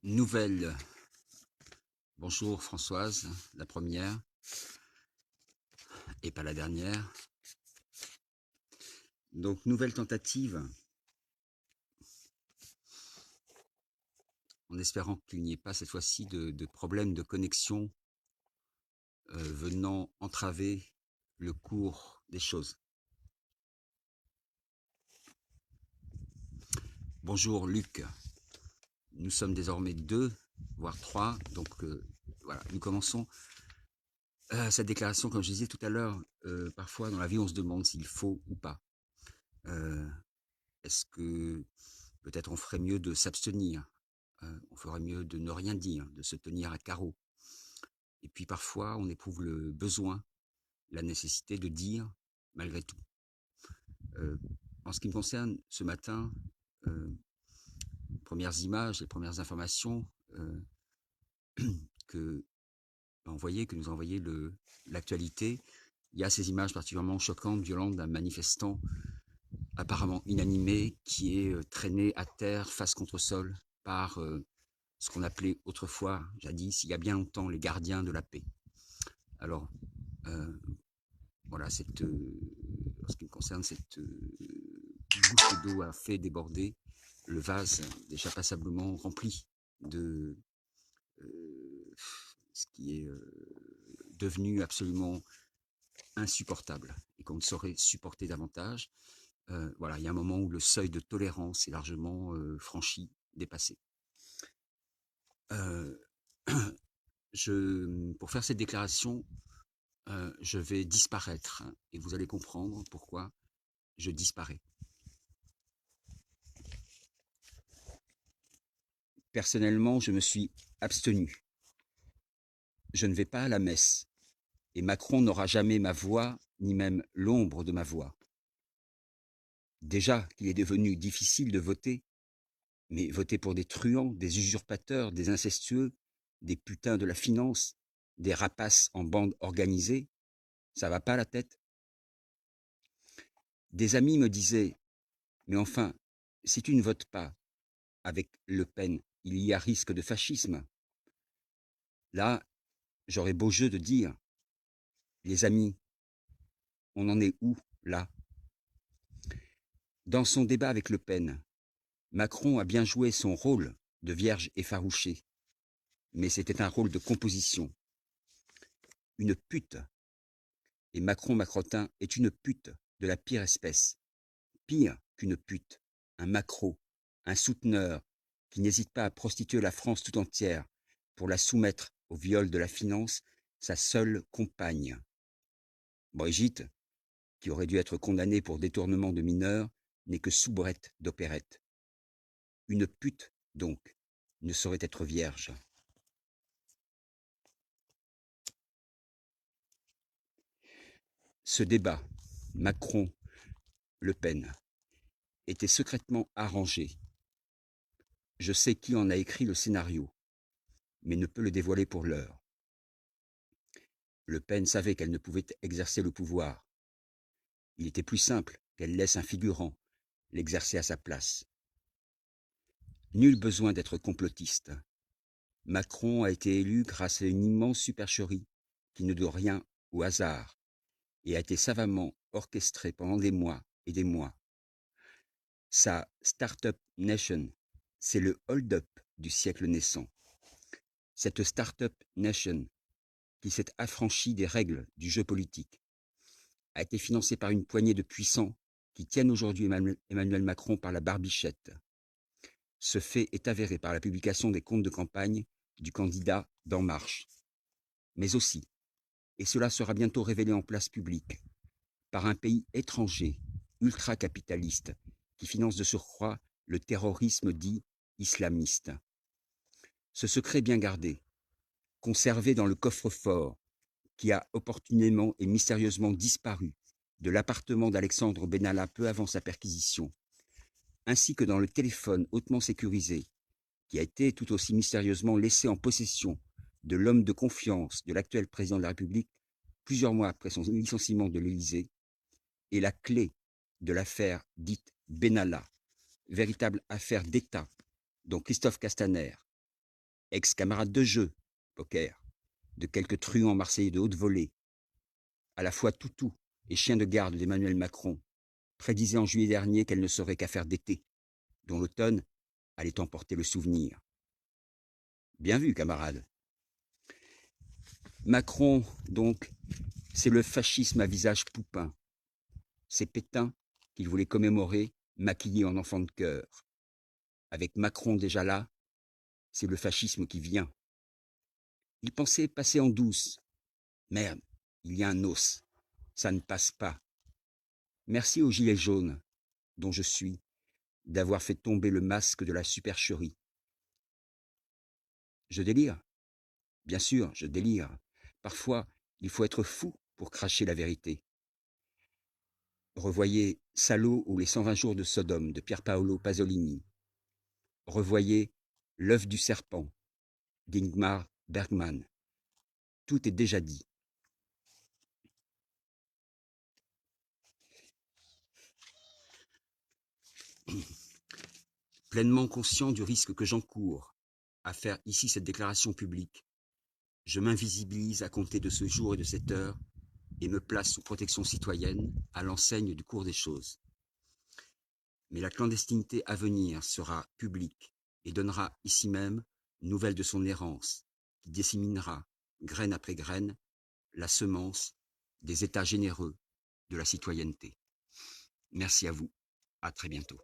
Nouvelle. Bonjour Françoise, la première et pas la dernière. Donc nouvelle tentative, en espérant qu'il n'y ait pas cette fois-ci de problème de connexion venant entraver le cours des choses. Bonjour Luc, nous sommes désormais 2, voire 3, donc voilà, nous commençons cette déclaration, comme je disais tout à l'heure, parfois dans la vie on se demande s'il faut ou pas. Est-ce que peut-être on ferait mieux de s'abstenir, on ferait mieux de ne rien dire, de se tenir à carreau. Et puis parfois on éprouve le besoin, la nécessité de dire malgré tout. En ce qui me concerne, ce matin, premières images, les premières informations que que nous a envoyé l'actualité, il y a ces images particulièrement choquantes, violentes d'un manifestant apparemment inanimé qui est traîné à terre face contre sol par ce qu'on appelait autrefois, jadis, il y a bien longtemps, les gardiens de la paix. Alors, voilà, en ce qui me concerne, cette goutte d'eau a fait déborder le vase déjà passablement rempli de ce qui est devenu absolument insupportable et qu'on ne saurait supporter davantage. Voilà, il y a un moment où le seuil de tolérance est largement franchi, dépassé. Pour faire cette déclaration, je vais disparaître et vous allez comprendre pourquoi je disparais. Personnellement, je me suis abstenu. Je ne vais pas à la messe et Macron n'aura jamais ma voix ni même l'ombre de ma voix. Déjà qu'il est devenu difficile de voter, mais voter pour des truands, des usurpateurs, des incestueux, des putains de la finance, des rapaces en bande organisée, ça va pas la tête. Des amis me disaient, mais enfin, si tu ne votes pas avec Le Pen, il y a risque de fascisme. Là, j'aurais beau jeu de dire, les amis, on en est où, là? Dans son débat avec Le Pen, Macron a bien joué son rôle de vierge effarouchée, mais c'était un rôle de composition. Une pute. Et Macron Macrotin est une pute de la pire espèce. Pire qu'une pute, un macro, un souteneur qui n'hésite pas à prostituer la France tout entière pour la soumettre au viol de la finance, sa seule compagne. Brigitte, qui aurait dû être condamnée pour détournement de mineurs, n'est que soubrette d'opérette. Une pute, donc, ne saurait être vierge. Ce débat, Macron-Le Pen, était secrètement arrangé. Je sais qui en a écrit le scénario, mais ne peut le dévoiler pour l'heure. Le Pen savait qu'elle ne pouvait exercer le pouvoir. Il était plus simple qu'elle laisse un figurant l'exercer à sa place. Nul besoin d'être complotiste. Macron a été élu grâce à une immense supercherie qui ne doit rien au hasard et a été savamment orchestrée pendant des mois et des mois. Sa Start-up Nation, c'est le hold-up du siècle naissant. Cette Start-up Nation, qui s'est affranchie des règles du jeu politique, a été financée par une poignée de puissants qui tiennent aujourd'hui Emmanuel Macron par la barbichette. Ce fait est avéré par la publication des comptes de campagne du candidat d'En Marche. Mais aussi, et cela sera bientôt révélé en place publique, par un pays étranger, ultra-capitaliste, qui finance de surcroît le terrorisme dit islamiste. Ce secret bien gardé, conservé dans le coffre-fort, qui a opportunément et mystérieusement disparu de l'appartement d'Alexandre Benalla peu avant sa perquisition, ainsi que dans le téléphone hautement sécurisé, qui a été tout aussi mystérieusement laissé en possession de l'homme de confiance de l'actuel président de la République plusieurs mois après son licenciement de l'Élysée, est la clé de l'affaire dite Benalla, véritable affaire d'État dont Christophe Castaner, ex-camarade de jeu, poker, de quelques truands marseillais de haute volée, à la fois toutou et chien de garde d'Emmanuel Macron, prédisait en juillet dernier qu'elle ne serait qu'affaire d'été, dont l'automne allait emporter le souvenir. Bien vu, camarade. Macron, donc, c'est le fascisme à visage poupin. C'est Pétain qu'il voulait commémorer, maquillé en enfant de cœur. Avec Macron déjà là, c'est le fascisme qui vient. Il pensait passer en douce. Merde, il y a un os. Ça ne passe pas. Merci aux gilets jaunes, dont je suis, d'avoir fait tomber le masque de la supercherie. Je délire. Bien sûr, je délire. Parfois, il faut être fou pour cracher la vérité. Revoyez Salaud ou les 120 jours de Sodome de Pier Paolo Pasolini. Revoyez L'œuf du serpent d'Ingmar Bergman. Tout est déjà dit. Pleinement conscient du risque que j'encours à faire ici cette déclaration publique, je m'invisibilise à compter de ce jour et de cette heure et me place sous protection citoyenne à l'enseigne du cours des choses. Mais la clandestinité à venir sera publique et donnera ici même nouvelle de son errance, qui disséminera, graine après graine, la semence des états généreux de la citoyenneté. Merci à vous, à très bientôt.